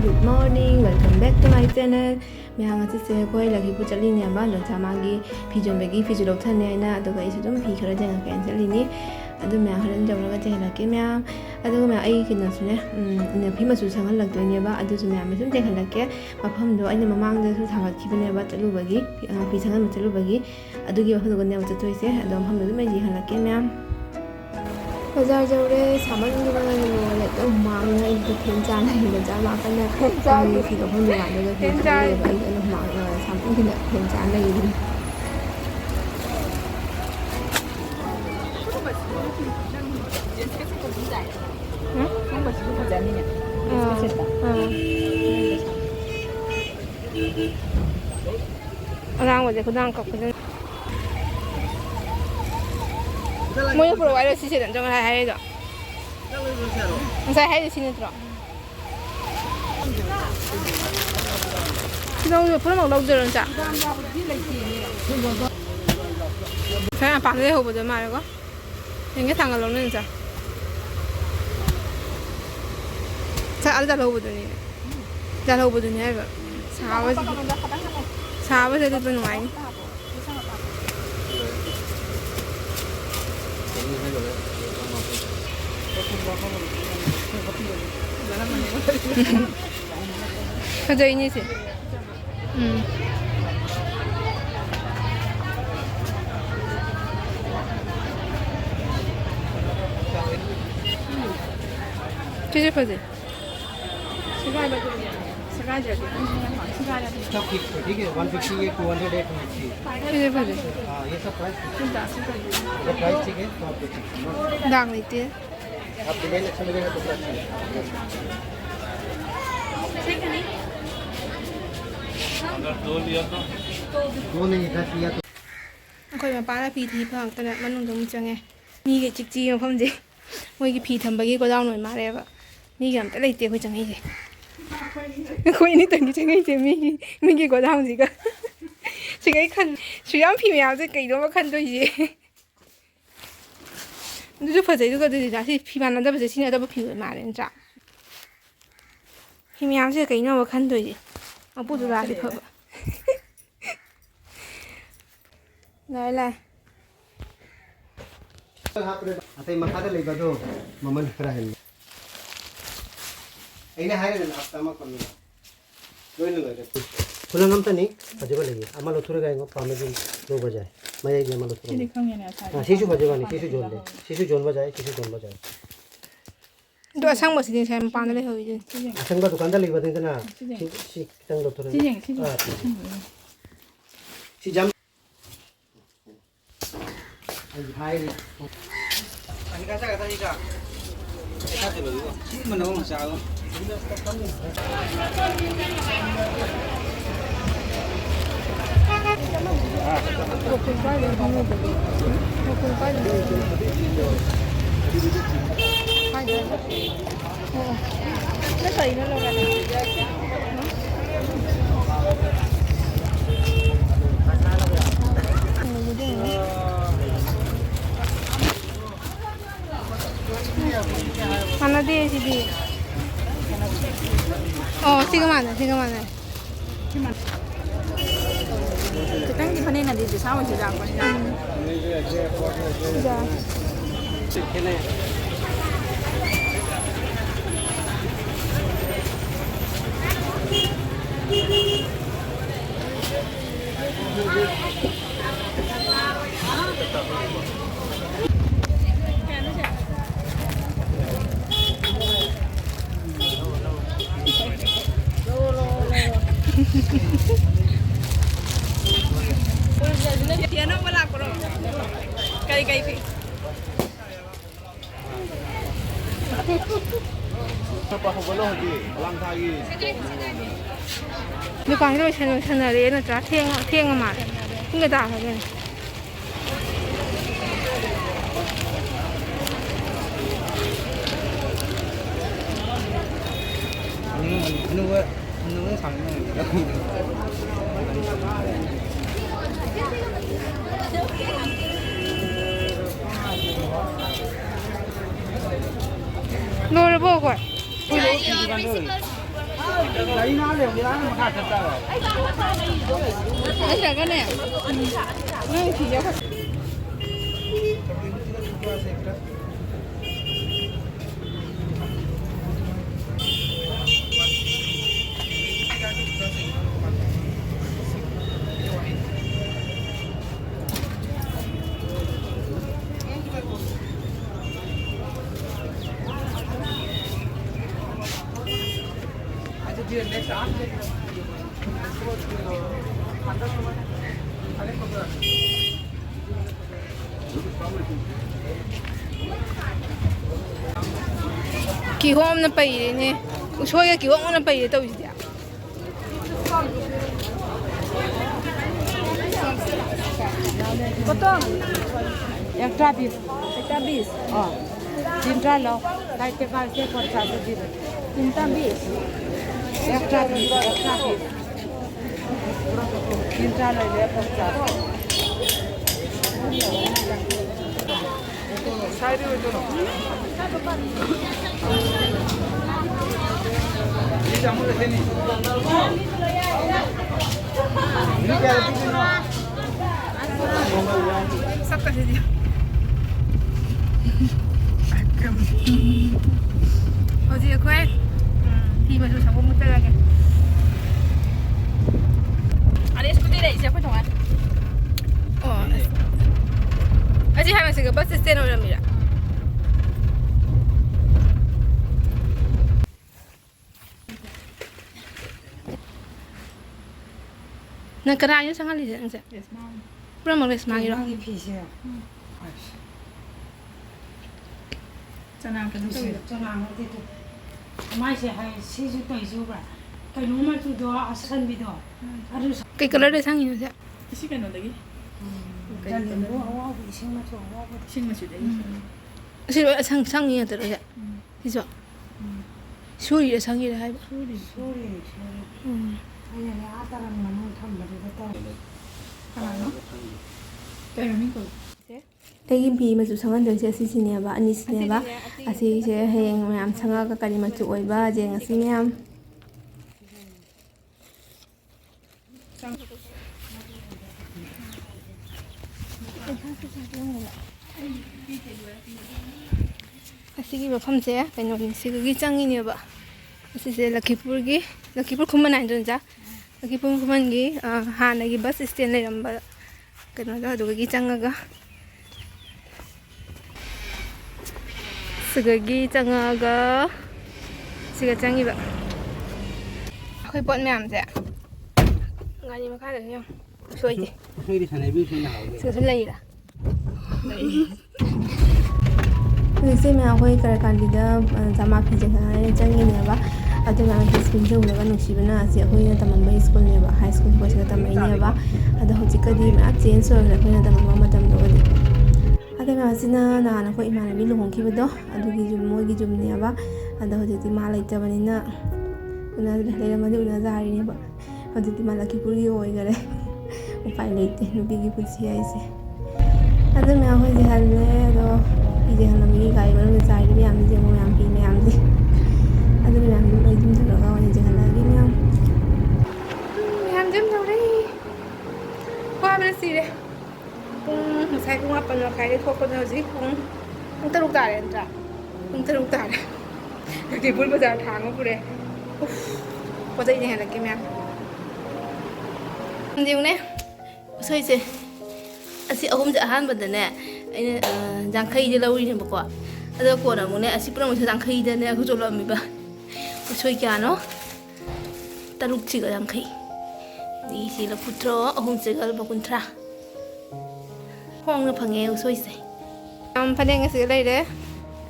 Good morning, welcome back to my channel. Mehang asise koi lagi pu chali ni aba lo chamagi pigeon bagi fish lo thane aina aduga isu dum pi khara jang kan chali ni adu mehang haran jawra ga chela ke mehang aduga me ai kin sune ina pi masu sangal lag doi ne ba adu su mehang mesum te khala ke mafam do aina mamang da su thagat ki bane ba chalu bagi pi sangal ma chalu bagi adugi ba phalo ne ba chatoi se adu mafam do me ji khala ke mehang बाजार जाऊरे सामान की बना ले तो मांग है इनको तीन चार नहीं बचा मांग करने तीन चार ये फिर हम लोग आने का तीन चार ये भाई लोग मांग सामान की तीन चार नहीं है orang wajah kudang kok kudang 뭐 옆으로 와려 시시는 정을 해야죠. 인사 해야지 신이 들어. 지금 옆으로 막 넣어주는 자. 그냥 반대 해보자 말고. 이게 당을 넣는 자. 자, 알다 넣어보더니. 자, 넣어보더니 해봐. 사와서 되는 많이. 가져 이니지. 뒤집어지. 시간 봐도 시간 저기. सब ठीक है 150 ये 200 है 250 뒤집어지. हाँ ये सब प्राइस 진짜. ये प्राइस ठीक है तो आपको ठीक है 당 있지. आप डिजाइन अच्छा लगेगा तो प्राइस दो नहीं 10 लिया तो ค่อยมาป้าละพีทีเพิ่งตอนนั้นมันนุ่งตรงจังไงมีกี่จิกจีมาเพิ่มจิมวยกี่พีทำบางกี่ก็ดาวหน่อยมาแล้วอะนี่กันแต่ละเตี้ยคุยจังไงสิคุยนี่ตั้งกี่จังไงสิมีกี่ก็ดาวสิก็สิก็看虽然皮苗这给多么看对些你就发这个就是那些皮苗那这不是现在都不皮为嘛人咋皮苗是给那么看对些我不知道是可不来来 atay makada lay bado maman krahen aina hayren aptama kon loin lay kulang am tani bajaba lagi amal othura gaengo pamedin do bajaye maya ge amal othura ha shisu bajaba ni shisu jon bajaye shisu jon bajaye 또 아상 뭐 시딩 잘 빠는 거 이제 아상가 दुकानदार lay badin na si tang othura si jam hai anh cá chắc là gì cả cá thì bự mà nó không sao nó tùy nó luôn 하나 뒤에시디 지금 안 해. cái cánh cái này là đi từ sau mà chỉ làm còn dạ dia nak balak korang kali pi apa hobolo lagi lang thagi你光这现在的那这天嘛，应该打他的。 누구 상황이 노를 보고. Cái cái này. Nó chỉ có kỳ hôm nó bày nè, xôi cái kỳ hôm nó bày đâu gì à? Betul. Yang trabis. Trabis. Oh. Cinta lo. Kai tegal se por satu din. Cinta bis. Yang trabis. Cinta lo dia por satu. Side itu no. Ini jamu di sini. Ini kalau di sini. Sắp cả gì? Ở gì quên? Thì mà tôi chẳng có một tay kìa. Anh ấy scooter này sẽ có chồng anh. Aji hai masih ke bus stand orang mira. Nak kerana sangat lihat angsa. Yes, ma'am. Berapa res magi ro? Lagi pisah. Jangan kena tu. Jangan nanti tu. Mai se hai seju tu seju ber. Kalau nomor tu doa asan bido. Harus. Kau color dia sangat angsa. Isi kan ada lagi? Jangan doa awak bising macam awak. Sing masih ada. Siapa sang yang terus ya? Siapa? Suri dia sang dia hai. Sorry. Ayah ni ataran mana tham beri betul. Kaya min ko. ꯑꯩꯒꯤ ꯐꯤ ꯃꯆꯨ ꯁꯪꯍꯟꯗꯣꯏꯁꯦ ꯑꯁꯤꯁꯤꯅꯦꯕ ꯑꯅꯤꯁꯤꯅꯦꯕ ꯑꯁꯤꯁꯦ ꯍꯌꯦꯡ ꯃꯌꯥꯝ ꯁꯪꯉꯒ ꯀꯔꯤ ꯃꯆꯨ ꯑꯣꯏꯕ ꯌꯦꯡ ꯑꯁꯤ ꯃꯌꯥꯝ ꯑꯁꯤꯒꯤ ꯃꯐꯝꯁꯦ ꯀꯩꯅꯣꯅꯤ ꯁꯤꯒꯤ ꯆꯪꯉꯤꯅꯦꯕ ꯑꯁꯤꯁꯦ ꯂꯛꯈꯤꯄꯨꯔ ꯈꯨꯃꯟ ꯍꯥꯏꯗꯣꯏꯅ ꯂꯛꯈꯤꯄꯨꯔ ꯈꯨꯃꯟꯒꯤ ꯍꯥꯟꯅꯒꯤ ꯕꯁ ꯁ꯭ꯇꯦꯟ ꯂꯩꯔꯝꯕ ꯀꯩꯅꯣꯗ ꯑꯗꯨꯗꯒꯤ ꯆꯪꯉꯒ ꯁꯤꯒꯒꯤ ꯆꯪꯉꯒ ꯁꯤꯒ ꯆꯪꯉꯤꯕ ꯑꯩꯈꯣꯏ ꯄꯣꯠ ꯃꯌꯥꯝꯁꯦ ꯒꯥꯔꯤ ꯃꯈꯥꯗꯁꯨ ꯌꯥꯝ ꯁꯣꯏꯗꯦ 소일이 사내비 소나 하고. ꯁꯤꯒꯁꯨ ꯂꯩꯔꯥ ꯍꯧꯖꯤꯛꯁꯦ ꯃꯌꯥꯝ ꯑꯩꯈꯣꯏ ꯀꯔꯀꯥꯟꯗꯤꯗ ꯖꯃꯥ ꯐꯤꯖꯦ ꯈꯪꯉꯥꯏꯅ ꯆꯪꯉꯤꯅꯦꯕ ꯑꯗꯨ ꯃꯌꯥꯝꯒꯤ ꯁ꯭ꯀꯨꯜꯁꯦ ꯎꯔꯒ ꯅꯨꯡꯁꯤꯕꯅ ꯑꯁꯤ ꯑꯩꯈꯣꯏꯅ ꯇꯝꯃꯝꯕ ꯁ꯭ꯀꯨꯜꯅꯦꯕ ꯍꯥꯏ ꯁ꯭ꯀꯨꯜ ꯀꯣꯔꯁꯇ ꯇꯝꯃꯛꯏꯅꯦꯕ ꯑꯗꯣ ꯍꯧꯖꯤꯛꯀꯗꯤ ꯃꯌꯥꯝ ꯆꯦꯟꯖ ꯑꯣꯏꯈ꯭ꯔꯦ ꯑꯩꯈꯣꯏꯅ ꯇꯝꯃꯝꯕ ꯃꯇꯝꯗꯨꯒꯗꯤ ꯑꯗꯨ ꯃꯌꯥꯝꯁꯤꯅ ꯅꯍꯥꯟ ꯑꯩꯈꯣꯏ ꯏꯃꯥꯟꯅꯕꯤ ꯂꯨꯍꯣꯡꯈꯤꯕꯗꯣ ꯑꯗꯨꯒꯤ ꯌꯨꯝ ꯃꯣꯏꯒꯤ ꯌꯨꯝꯅꯦꯕ ꯑꯗꯣ ꯍꯧꯖꯤꯛꯇꯤ ꯃꯥ ꯂꯩꯇꯕꯅꯤꯅ ꯂꯩꯔꯝꯃꯗꯤ ꯎꯅꯖꯥꯔꯤꯅꯦꯕ ꯍꯧꯖꯤꯛꯇꯤ ꯃꯥ ꯂꯛꯈꯤꯄꯨꯔꯒꯤ ꯑꯣꯏꯈꯔꯦ ꯎꯄꯥꯏ ꯂꯩꯇꯦ ꯅꯨꯄꯤꯒꯤ ꯄꯨꯟꯁꯤ ꯍꯥꯏꯁꯦ ꯑꯗꯨ ꯃꯌꯥꯝ ꯍꯣꯏꯁꯦ ꯍꯜꯂꯦ ꯑꯗꯣ ꯐꯤꯁꯦ ꯍꯜꯂꯝꯕꯒꯤ ꯒꯥꯔꯤ ꯃꯅꯨꯡꯗ ꯆꯥꯏꯔꯤ ꯃꯌꯥꯝꯁꯦ ꯌꯦꯡꯉꯣ ꯃꯌꯥꯝ ꯐꯤ ꯃꯌꯥꯝꯁꯦ ꯑꯗꯨꯅ ꯃꯌꯥꯝ ꯑꯩ ꯌꯨꯝ ꯊꯣꯛꯂꯒ ꯑꯣꯏꯅ ꯆꯦꯟꯍꯜꯂꯛꯑꯒꯦ ꯃꯌꯥꯝ ꯌꯥꯝ ꯇꯧꯔꯦ ꯋꯥꯕꯅ ꯁꯤꯔꯦ ꯉꯁꯥꯏ ꯄꯨꯡ 8 ꯃꯈꯥꯏꯗꯩ ꯊꯣꯛꯄꯗ ꯍꯧꯖꯤꯛ ꯄꯨꯡ 6 ꯇꯥꯔꯦ ꯅꯠꯇ꯭ꯔꯥ ꯄꯨꯡ 6 ꯇꯥꯔꯦ ꯂꯛꯈꯤꯄꯨꯔ ꯕꯖꯥꯔ ꯊꯥꯡꯉ ꯄꯨꯔꯦ ꯄꯣꯠ ꯆꯩ ꯌꯦꯡꯍꯜꯂꯛꯀꯦ ꯃꯌꯥꯝ ꯌꯦꯡꯉꯨꯅꯦ ꯎꯁꯣꯏꯁꯦ ꯑꯁꯤ ꯑꯍꯨꯝꯁꯦ ꯑꯍꯥꯟꯕꯗꯅꯦ ꯑꯩꯅ ꯌꯥꯡꯈꯩꯗꯤ ꯂꯧꯔꯤꯅꯦꯕꯀꯣ ꯑꯗꯣ ꯀꯣꯟꯅ ꯑꯃꯨꯛꯅꯦ ꯑꯁꯤ ꯄꯨꯝꯅꯃꯛꯁꯦ ꯌꯥꯡꯈꯩꯗꯅꯦ ꯈꯨꯆꯣꯜꯂꯝꯃꯤꯕ ꯎꯁꯣꯏ ꯀꯌꯥꯅꯣ 6ꯁꯤꯒ 50 ꯁꯤ ꯂꯐꯨ ꯇꯔꯨꯛ ꯑꯍꯨꯝꯁꯤꯒ ꯂꯨꯄꯥ 50 ꯍꯣꯡꯅ ꯐꯪꯉꯦ ꯎꯁꯣꯏꯁꯦ ꯌꯥꯝ ꯐꯅꯦꯛ ꯉꯁꯤꯒ ꯂꯩꯔꯦ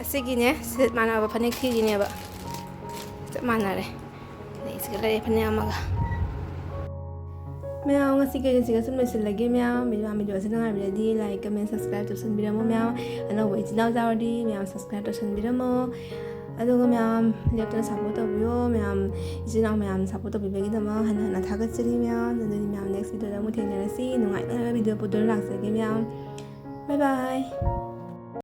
ꯑꯁꯤꯒꯤꯅꯦ ꯁꯦꯠ ꯃꯥꯟꯅꯕ ꯐꯅꯦꯛ ꯊꯤꯔꯤꯅꯦꯕ ꯆꯞ ꯃꯥꯟꯅꯔꯦ ꯁꯤꯒ ꯂꯩꯔꯦ ꯐꯅꯦꯛ ꯑꯃꯒ ꯃꯌꯥꯝ ꯉꯁꯤꯒꯤ ꯑꯩꯒꯤꯁꯤꯒ ꯁꯨꯝ ꯂꯣꯏꯁꯤꯜꯂꯒꯦ ꯃꯌꯥꯝ ꯚꯤꯗꯤꯑꯣꯁꯤ ꯅꯨꯡꯉꯥꯏꯕꯤꯔꯗꯤ ꯂꯥꯏꯛ ꯀꯃꯦꯟ ꯁꯕꯁꯀ꯭ꯔꯥꯏꯕ ꯇꯧꯁꯟꯕꯤꯔꯝꯃꯣ ꯃꯌꯥꯝ ꯑꯅꯧꯕ ꯏꯆꯤꯜ ꯏꯅꯥꯎ ꯌꯥꯎꯔꯗꯤ ꯃꯌꯥꯝ ꯁꯕꯁꯀ꯭ꯔꯥꯏꯕ ꯇꯧꯁꯟꯕꯤꯔꯝꯃꯣ ꯑꯗꯨꯒ ꯃꯌꯥꯝ ꯂꯦꯞꯇꯅ ꯁꯞꯄꯣꯔꯠ ꯇꯧꯕꯤꯌꯣ ꯃꯌꯥꯝ ꯏꯆꯤꯜ ꯏꯅꯥꯎ ꯃꯌꯥꯝ ꯁꯞꯄꯣꯔꯠ ꯇꯧꯕꯤꯕꯒꯤꯗꯃꯛ ꯍꯟꯅ ꯍꯟꯅ ꯊꯥꯒꯠꯆꯔꯤ ꯃꯌꯥꯝ ꯑꯗꯨꯗꯤ ꯃꯌꯥꯝ ꯅꯦꯛꯁ ꯚꯤꯗꯤꯑꯣꯗ ꯑꯃꯨꯛ ꯊꯦꯡꯅꯔꯁꯤ ꯅꯨꯡꯉꯥꯏ ꯚꯤꯗꯤꯑꯣ ꯄꯨꯗꯨꯅ ꯂꯥꯛꯆꯒꯦ ꯃꯌꯥꯝ ꯕꯥꯏ ꯕꯥꯏ